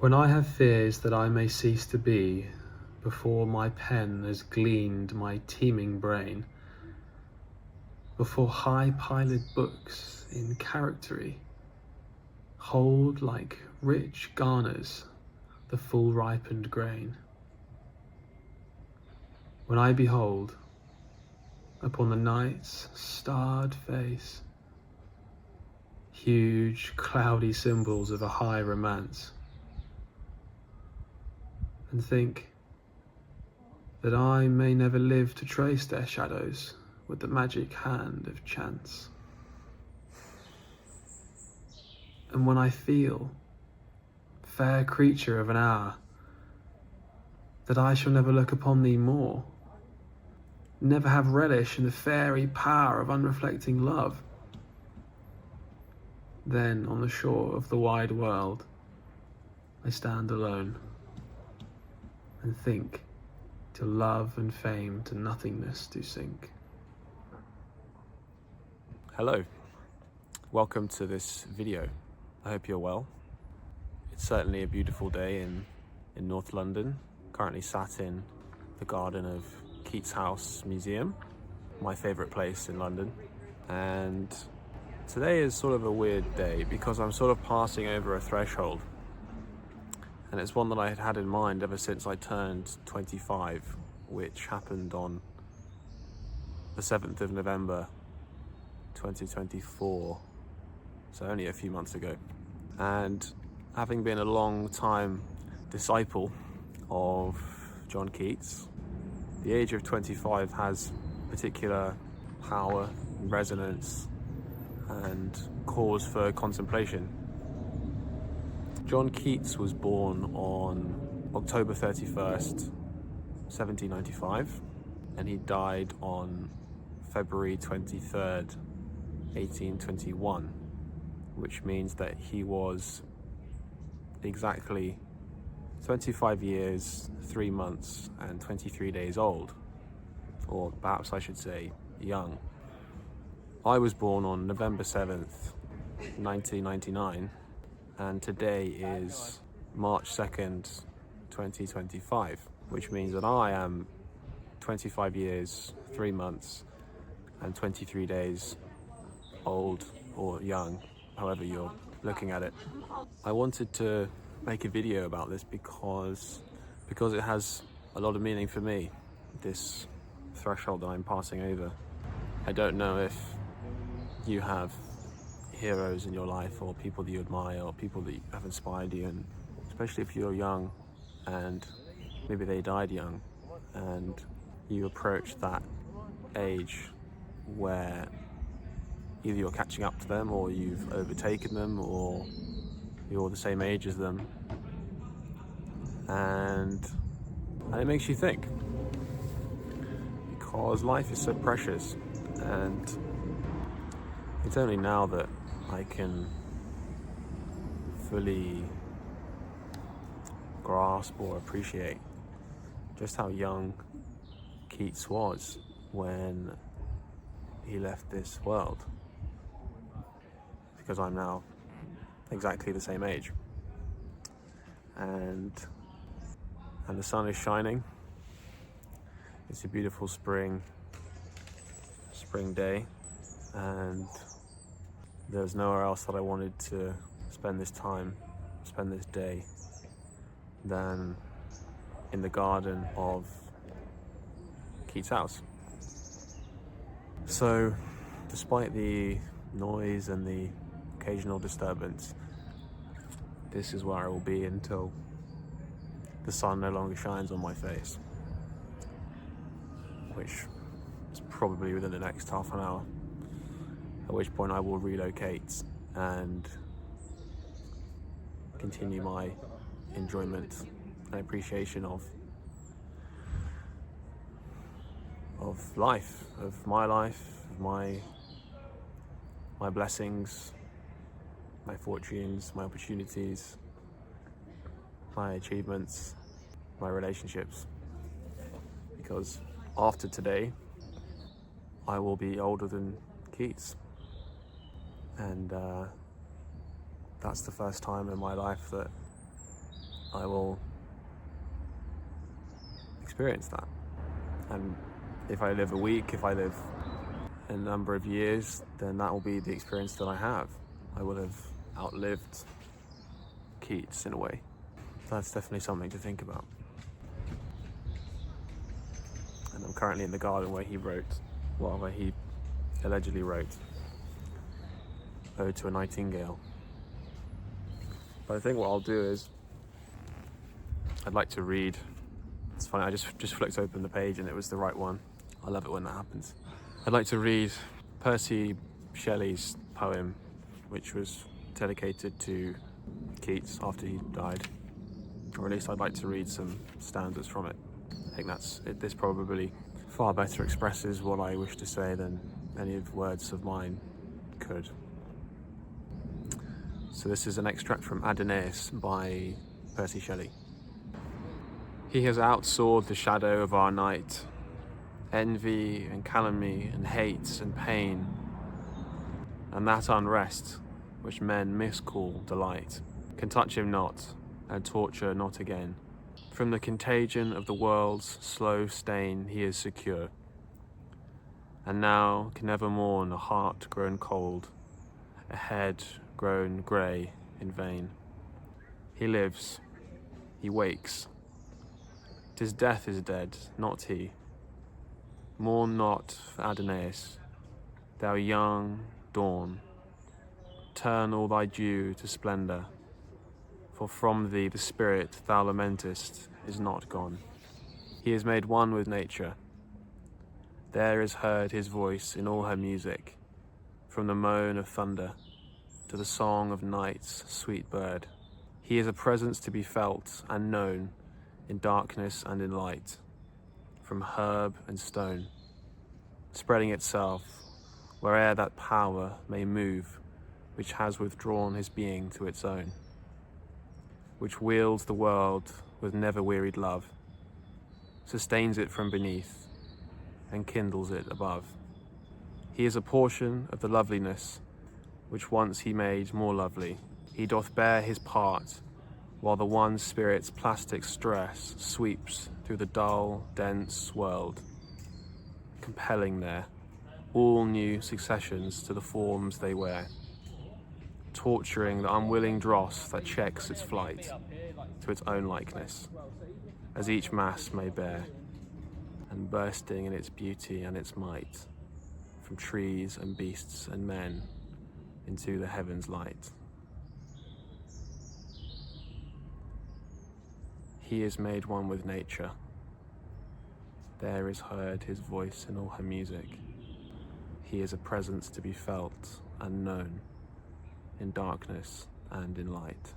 When I have fears that I may cease to be, before my pen has gleaned my teeming brain, before high-piled books in charactery hold like rich garners the full-ripened grain, when I behold upon the night's starred face huge cloudy symbols of a high romance, and think that I may never live to trace their shadows with the magic hand of chance. And when I feel, fair creature of an hour, that I shall never look upon thee more, never have relish in the fairy power of unreflecting love, then on the shore of the wide world I stand alone, and think till love and fame to nothingness do sink. Hello, welcome to this video. I hope you're well. It's certainly a beautiful day in North London. Currently sat in the garden of Keats House Museum, my favourite place in London. And today is sort of a weird day because I'm sort of passing over a threshold. And it's one that I had in mind ever since I turned 25, which happened on the 7th of November 2024, so only a few months ago. And having been a long time disciple of John Keats, the age of 25 has particular power, resonance, and cause for contemplation. John Keats was born on October 31st, 1795, and he died on February 23rd, 1821, which means that he was exactly 25 years, 3 months, and 23 days old, or perhaps I should say young. I was born on November 7th, 1999, and today is March 2nd, 2025, which means that I am 25 years, 3 months, and 23 days old or young, however you're looking at it. I wanted to make a video about this because it has a lot of meaning for me, this threshold that I'm passing over. I don't know if you have heroes in your life or people that you admire or people that have inspired you, and especially if you're young and maybe they died young and you approach that age where either you're catching up to them or you've overtaken them or you're the same age as them, and it makes you think, because life is so precious, and it's only now that I can fully grasp or appreciate just how young Keats was when he left this world, because I'm now exactly the same age, and the sun is shining. It's a beautiful spring day, and there's nowhere else that I wanted to spend this day than in the garden of Keats House. So despite the noise and the occasional disturbance, this is where I will be until the sun no longer shines on my face, which is probably within the next half an hour, at which point I will relocate and continue my enjoyment and appreciation of life, of my blessings, my fortunes, my opportunities, my achievements, my relationships. Because after today, I will be older than Keats. And that's the first time in my life that I will experience that. And if I live a week, if I live a number of years, then that will be the experience that I have. I will have outlived Keats in a way. That's definitely something to think about. And I'm currently in the garden where he allegedly wrote Ode to a Nightingale. But I think what I'll do is, I'd like to read. It's funny, I just flicked open the page and it was the right one. I love it when that happens. I'd like to read Percy Shelley's poem, which was dedicated to Keats after he died. Or at least I'd like to read some stanzas from it. I think this probably far better expresses what I wish to say than any of words of mine could. So this is an extract from Adonais by Percy Shelley. He has outsoared the shadow of our night, envy and calumny and hate and pain, and that unrest which men miscall delight, can touch him not, and torture not again. From the contagion of the world's slow stain he is secure, and now can never mourn a heart grown cold, a head grown grey in vain. He lives, he wakes. 'Tis death is dead, not he. Mourn not for Adonais, thou young dawn. Turn all thy dew to splendour, for from thee the spirit thou lamentest is not gone. He is made one with nature. There is heard his voice in all her music, from the moan of thunder to the song of night's sweet bird. He is a presence to be felt and known in darkness and in light, from herb and stone, spreading itself where'er that power may move which has withdrawn his being to its own, which wields the world with never-wearied love, sustains it from beneath, and kindles it above. He is a portion of the loveliness which once he made more lovely. He doth bear his part, while the one spirit's plastic stress sweeps through the dull, dense world, compelling there all new successions to the forms they wear, torturing the unwilling dross that checks its flight to its own likeness, as each mass may bear, and bursting in its beauty and its might, from trees and beasts and men into the heavens' light. He is made one with nature. There is heard his voice in all her music. He is a presence to be felt and known in darkness and in light.